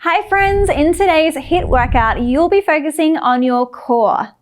Hi friends, in today's HIIT workout, you'll be focusing on your core.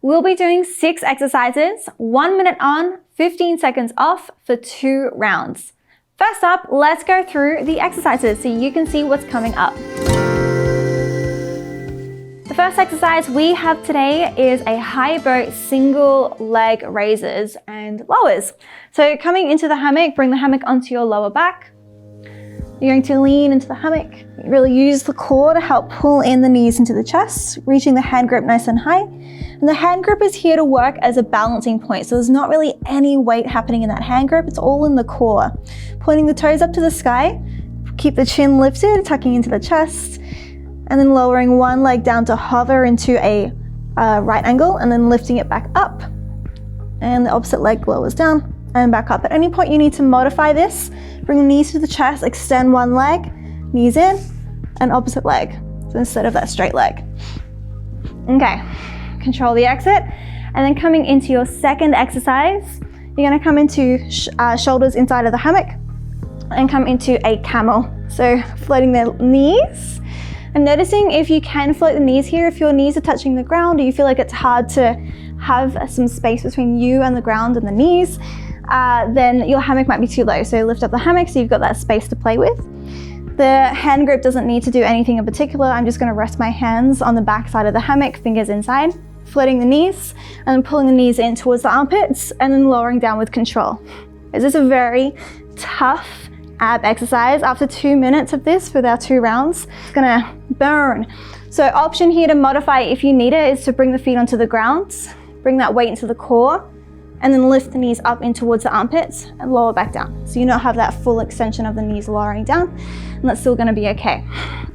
We'll be doing 6 exercises, 1 minute on, 15 seconds off for 2 rounds. First up, let's go through the exercises so you can see what's coming up. The first exercise we have today is a high boat single leg raises and lowers. So coming into the hammock, bring the hammock onto your lower back. You're going to lean into the hammock, really use the core to help pull in the knees into the chest, reaching the hand grip nice and high. And the hand grip is here to work as a balancing point. So there's not really any weight happening in that hand grip, it's all in the core. Pointing the toes up to the sky, keep the chin lifted, tucking into the chest, and then lowering one leg down to hover into a right angle, and then lifting it back up. And the opposite leg lowers down and back up. At any point you need to modify this, bring the knees to the chest, extend one leg, knees in, and opposite leg. So instead of that straight leg. Okay, control the exit. And then coming into your second exercise, you're gonna come into shoulders inside of the hammock and come into a camel. So floating the knees and noticing if you can float the knees here, if your knees are touching the ground or you feel like it's hard to have some space between you and the ground and the knees, then your hammock might be too low. So lift up the hammock so you've got that space to play with. The hand grip doesn't need to do anything in particular. I'm just gonna rest my hands on the back side of the hammock, fingers inside, floating the knees and then pulling the knees in towards the armpits and then lowering down with control. This is a very tough ab exercise. After 2 minutes of this with our 2 rounds, it's gonna burn. So option here to modify if you need it is to bring the feet onto the ground, bring that weight into the core, and then lift the knees up in towards the armpits and lower back down. So you don't have that full extension of the knees lowering down, and that's still gonna be okay.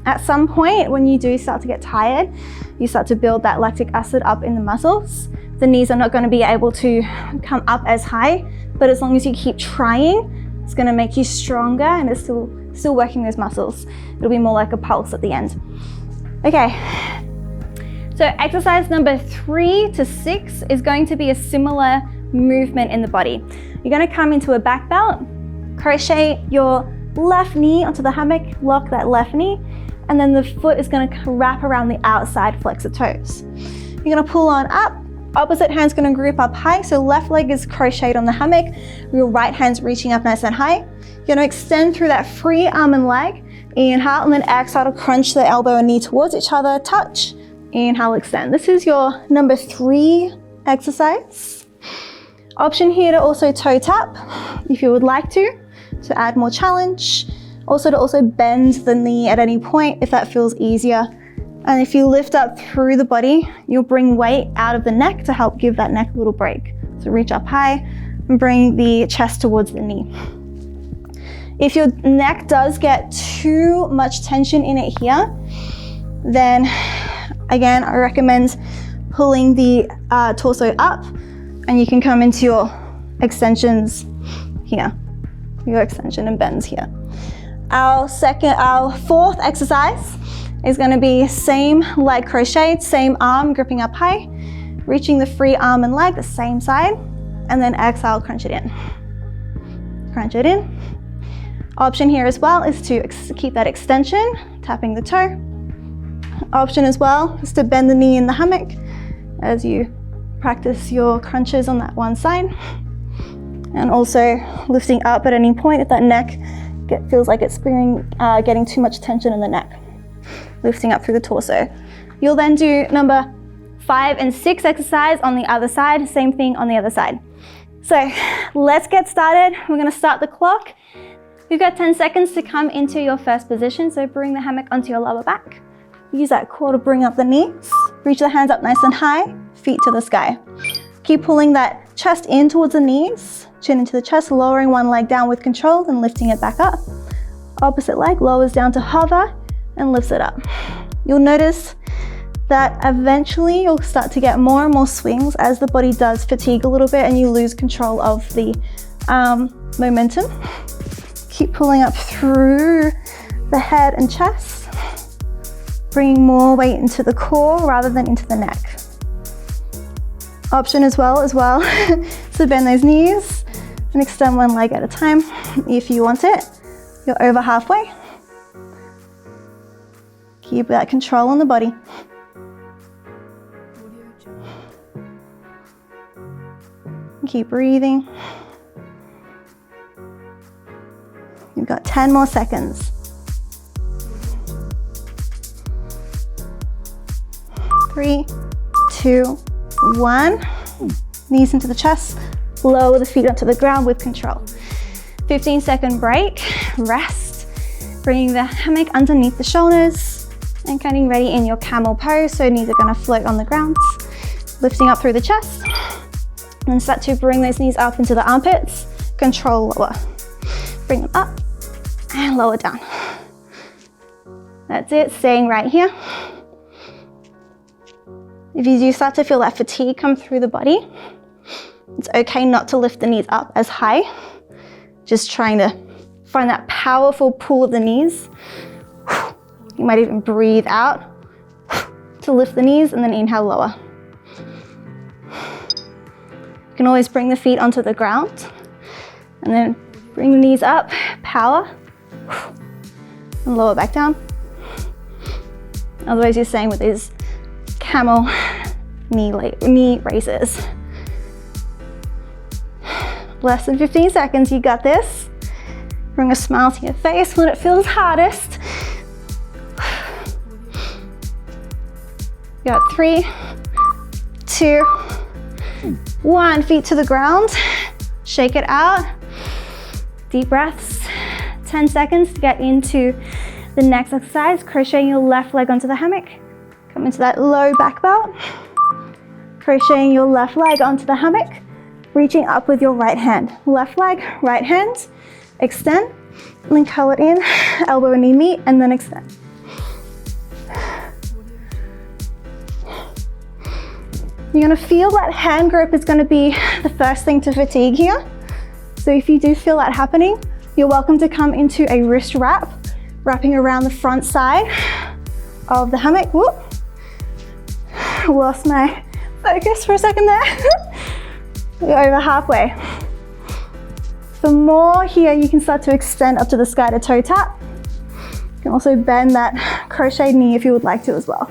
At some point, when you do start to get tired, you start to build that lactic acid up in the muscles. The knees are not gonna be able to come up as high, but as long as you keep trying, it's gonna make you stronger and it's still working those muscles. It'll be more like a pulse at the end. Okay. So exercise number 3 to 6 is going to be a similar movement in the body. You're gonna come into a back belt, crochet your left knee onto the hammock, lock that left knee, and then the foot is gonna wrap around the outside, flex the toes. You're gonna pull on up, opposite hand's gonna grip up high, so left leg is crocheted on the hammock, your right hand's reaching up nice and high. You're gonna extend through that free arm and leg, inhale, and then exhale to crunch the elbow and knee towards each other, touch, inhale, extend. This is your number 3 exercise. Option here to also toe tap if you would like to add more challenge. Also to bend the knee at any point if that feels easier. And if you lift up through the body, you'll bring weight out of the neck to help give that neck a little break. So reach up high and bring the chest towards the knee. If your neck does get too much tension in it here, then again, I recommend pulling the torso up and you can come into your extensions here, your extension and bends here. Our 4th exercise is going to be same leg crocheted, same arm gripping up high, reaching the free arm and leg the same side, and then exhale, crunch it in. Crunch it in. Option here as well is to keep that extension, tapping the toe. Option as well is to bend the knee in the hammock as you practice your crunches on that one side. And also lifting up at any point if that neck feels like it's getting too much tension in the neck. Lifting up through the torso. You'll then do number 5 and 6 exercise on the other side, same thing on the other side. So let's get started. We're gonna start the clock. You've got 10 seconds to come into your first position, so bring the hammock onto your lower back. Use that core to bring up the knees. Reach the hands up nice and high, feet to the sky. Keep pulling that chest in towards the knees, chin into the chest, lowering one leg down with control, then lifting it back up. Opposite leg lowers down to hover and lifts it up. You'll notice that eventually you'll start to get more and more swings as the body does fatigue a little bit and you lose control of the momentum. Keep pulling up through the head and chest, bringing more weight into the core rather than into the neck. Option as well, so bend those knees and extend one leg at a time if you want it. You're over halfway. Keep that control on the body. Keep breathing. You've got 10 more seconds. 3, 2, 1. Knees into the chest. Lower the feet onto the ground with control. 15-second break. Rest. Bringing the hammock underneath the shoulders and getting ready in your camel pose. So knees are going to float on the ground. Lifting up through the chest. And start to bring those knees up into the armpits. Control lower. Bring them up and lower down. That's it, staying right here. If you do start to feel that fatigue come through the body, it's okay not to lift the knees up as high. Just trying to find that powerful pull of the knees. You might even breathe out to lift the knees and then inhale lower. You can always bring the feet onto the ground and then bring the knees up, power, and lower back down. Otherwise, you're staying with these camel knee raises. Less than 15 seconds, you got this. Bring a smile to your face when it feels hardest. You got 3, 2, 1. Feet to the ground. Shake it out. Deep breaths. 10 seconds to get into the next exercise. Crocheting your left leg onto the hammock. Come into that low back belt. Crocheting your left leg onto the hammock. Reaching up with your right hand. Left leg, right hand. Extend. And then curl it in. Elbow and knee meet, and then extend. You're going to feel that hand grip is going to be the first thing to fatigue here. So if you do feel that happening, you're welcome to come into a wrist wrap, wrapping around the front side of the hammock. Whoop. Lost my focus for a second there. We're over halfway. For more here, you can start to extend up to the sky to toe tap. You can also bend that crocheted knee if you would like to as well.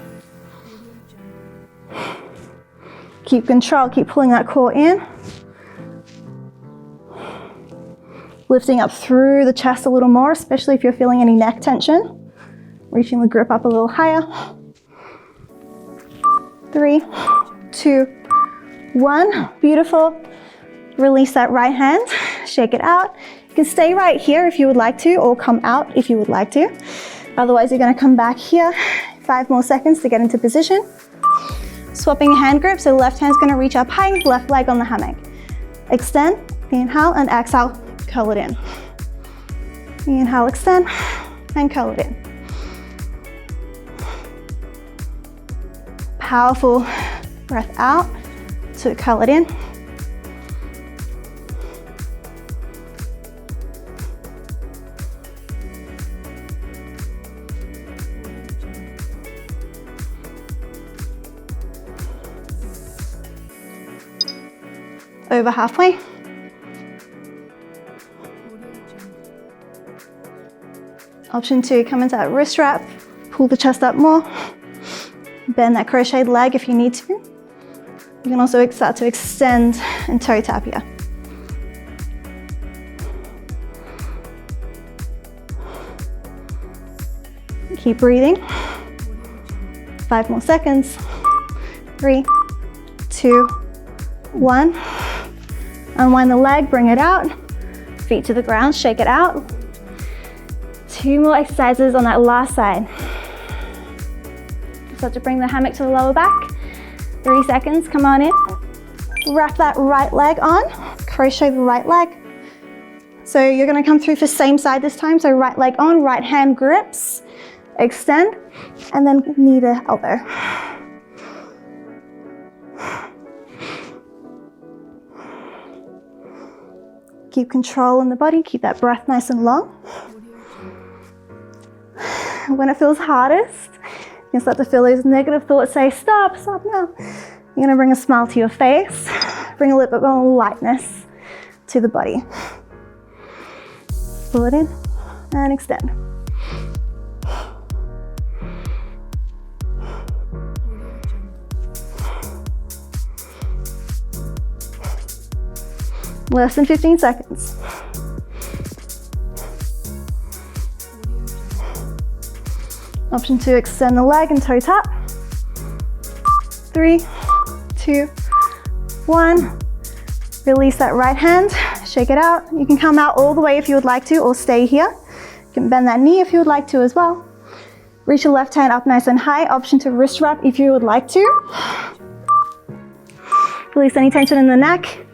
Keep control, keep pulling that core in. Lifting up through the chest a little more, especially if you're feeling any neck tension. Reaching the grip up a little higher. 3, 2, 1. Beautiful. Release that right hand, shake it out. You can stay right here if you would like to, or come out if you would like to. Otherwise, you're going to come back here. 5 more seconds to get into position. Swapping hand grip, so left hand's going to reach up high, left leg on the hammock. Extend, inhale, and exhale, curl it in. Inhale, extend, and curl it in. Powerful breath out to curl it in. Over halfway. Option 2, come into that wrist wrap, pull the chest up more, bend that crocheted leg if you need to. You can also start to extend and toe tap here. Keep breathing. 5 more seconds. 3, 2, 1. Unwind the leg, bring it out. Feet to the ground, shake it out. 2 more exercises on that last side. Start to bring the hammock to the lower back. 3 seconds, come on in. Wrap that right leg on. Crochet the right leg. So you're gonna come through for same side this time. So right leg on, right hand grips. Extend, and then knee to elbow. Keep control in the body, keep that breath nice and long. When it feels hardest, you can start to feel those negative thoughts say, stop, stop now. You're gonna bring a smile to your face, bring a little bit more lightness to the body. Pull it in and extend. Less than 15 seconds. Option 2, extend the leg and toe tap. 3, 2, 1. Release that right hand, shake it out. You can come out all the way if you would like to, or stay here. You can bend that knee if you would like to as well. Reach your left hand up nice and high. Option to wrist wrap if you would like to. Release any tension in the neck.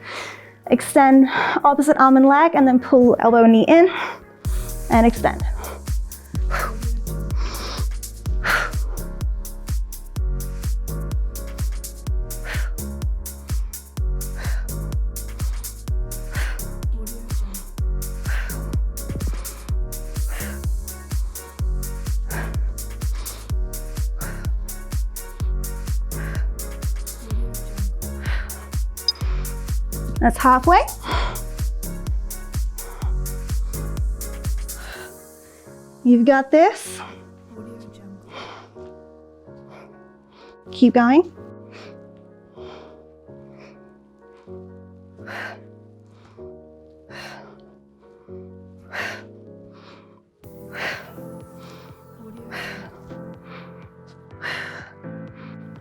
Extend opposite arm and leg, and then pull elbow and knee in, and extend. That's halfway. You've got this. Keep going.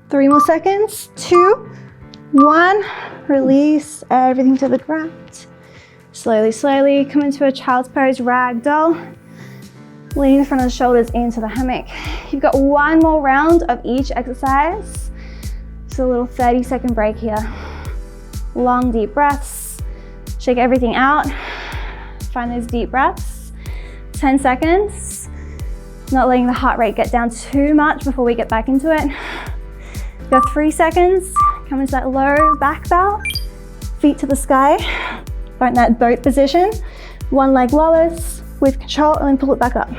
Three more seconds. 2, 1. Release everything to the ground. Slowly, slowly come into a child's pose, ragdoll. Leaning the front of the shoulders into the hammock. You've got one more round of each exercise. So a little 30-second break here. Long, deep breaths. Shake everything out. Find those deep breaths. 10 seconds. Not letting the heart rate get down too much before we get back into it. You've got 3 seconds. Come into that low back bow. Feet to the sky. Find that boat position. One leg lowers with control, and then pull it back up.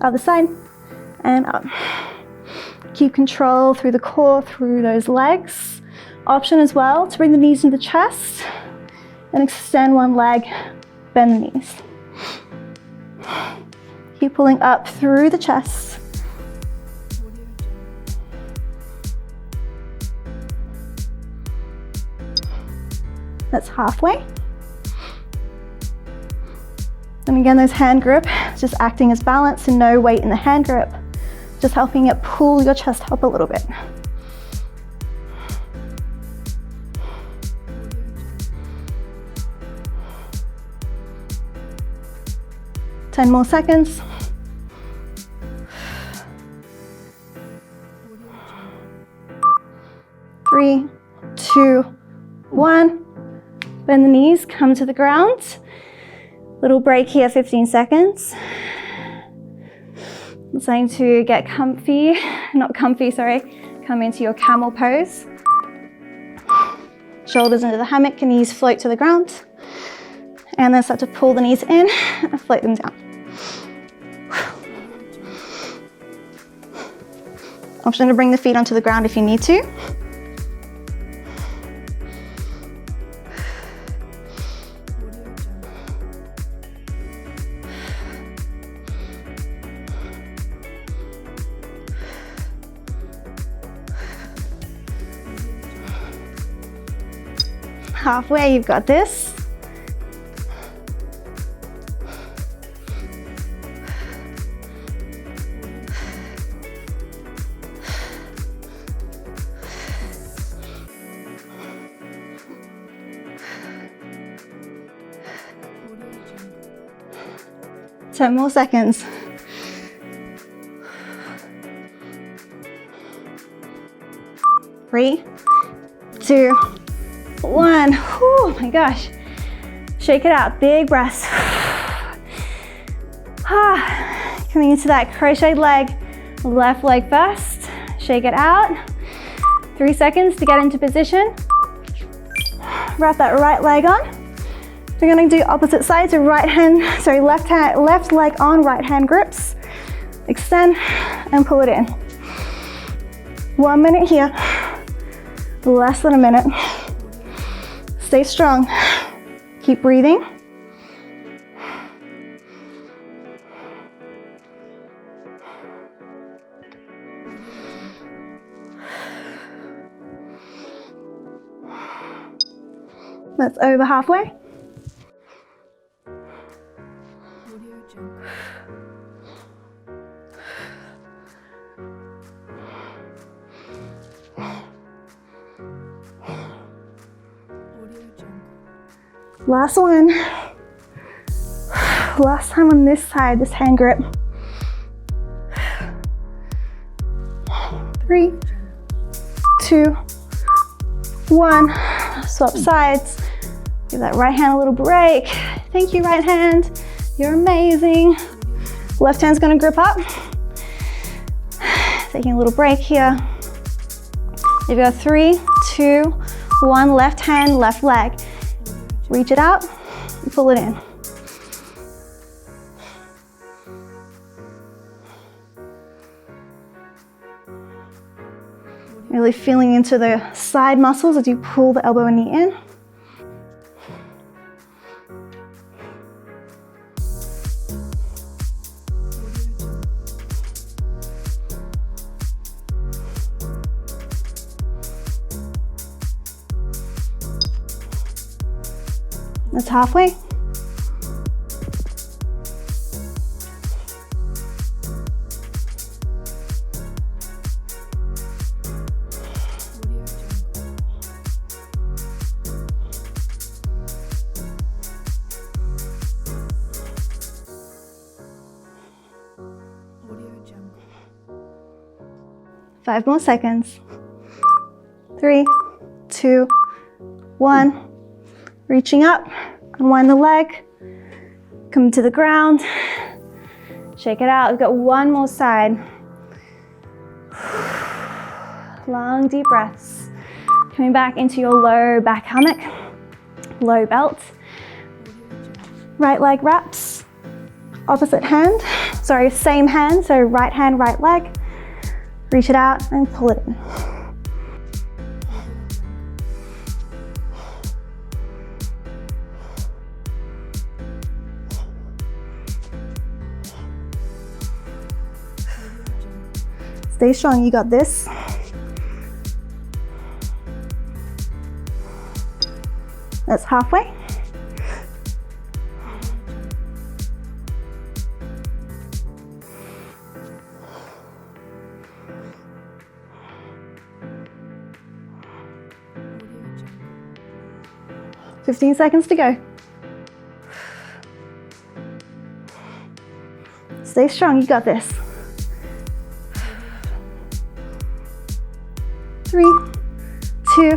Other side, and up. Keep control through the core, through those legs. Option as well to bring the knees into the chest, and extend one leg, bend the knees. Keep pulling up through the chest. That's halfway. And again, those hand grip, just acting as balance and no weight in the hand grip, just helping it pull your chest up a little bit. Ten more seconds. 3, 2, 1. Bend the knees, come to the ground. Little break here, 15 seconds. I'm saying to get comfy, come into your camel pose. Shoulders into the hammock, knees float to the ground. And then start to pull the knees in and float them down. Option to bring the feet onto the ground if you need to. Halfway, you've got this. Ten more seconds. 3, 2, 1. Oh my gosh. Shake it out, big breaths. Coming into that crocheted leg, left leg first. Shake it out. 3 seconds to get into position. Wrap that right leg on. We're going to do opposite sides, so left leg on, right hand grips. Extend and pull it in. 1 minute here, less than a minute. Stay strong. Keep breathing. That's over halfway. Last one. Last time on this side, this hand grip. 3, 2, 1. Swap sides. Give that right hand a little break. Thank you, right hand. You're amazing. Left hand's gonna grip up. Taking a little break here. You've got 3, 2, 1. Left hand, left leg. Reach it out and pull it in. Really feeling into the side muscles as you pull the elbow and knee in. That's halfway. Five more seconds. 3, 2, 1. Reaching up, unwind the leg, come to the ground, shake it out. We've got one more side. Long, deep breaths. Coming back into your low back hammock, low belt. Right leg wraps, opposite hand, sorry, same hand, so right hand, right leg. Reach it out and pull it in. Stay strong, you got this. That's halfway. Fifteen seconds to go. Stay strong, you got this. 3, 2,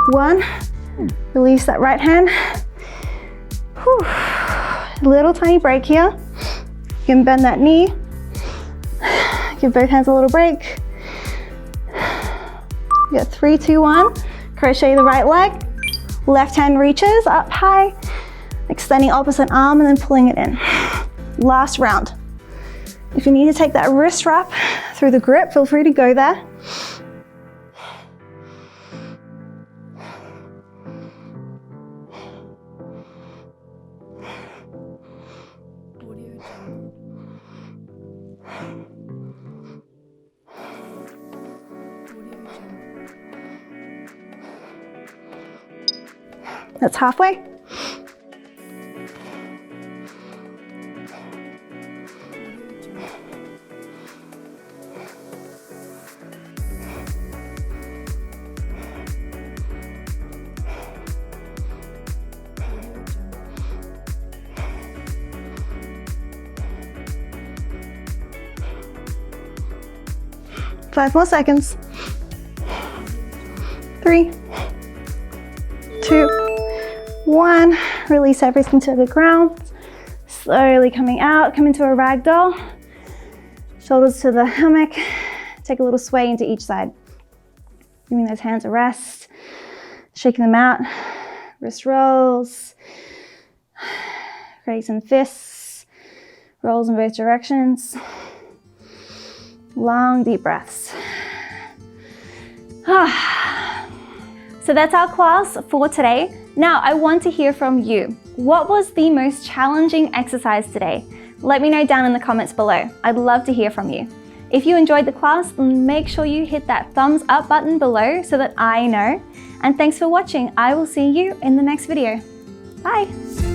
1. Release that right hand. Whew. Little tiny break here. You can bend that knee. Give both hands a little break. You got 3, 2, 1. Crochet the right leg. Left hand reaches up high. Extending opposite arm and then pulling it in. Last round. If you need to take that wrist wrap through the grip, feel free to go there. That's halfway. Five more seconds. 3, 2, 1. Release everything to the ground. Slowly coming out, come into a ragdoll. Shoulders to the hammock. Take a little sway into each side. Giving those hands a rest. Shaking them out. Wrist rolls. Create some fists. Rolls in both directions. Long, deep breaths. So that's our class for today. Now I want to hear from you. What was the most challenging exercise today? Let me know down in the comments below. I'd love to hear from you. If you enjoyed the class, make sure you hit that thumbs up button below so that I know. And thanks for watching. I will see you in the next video. Bye.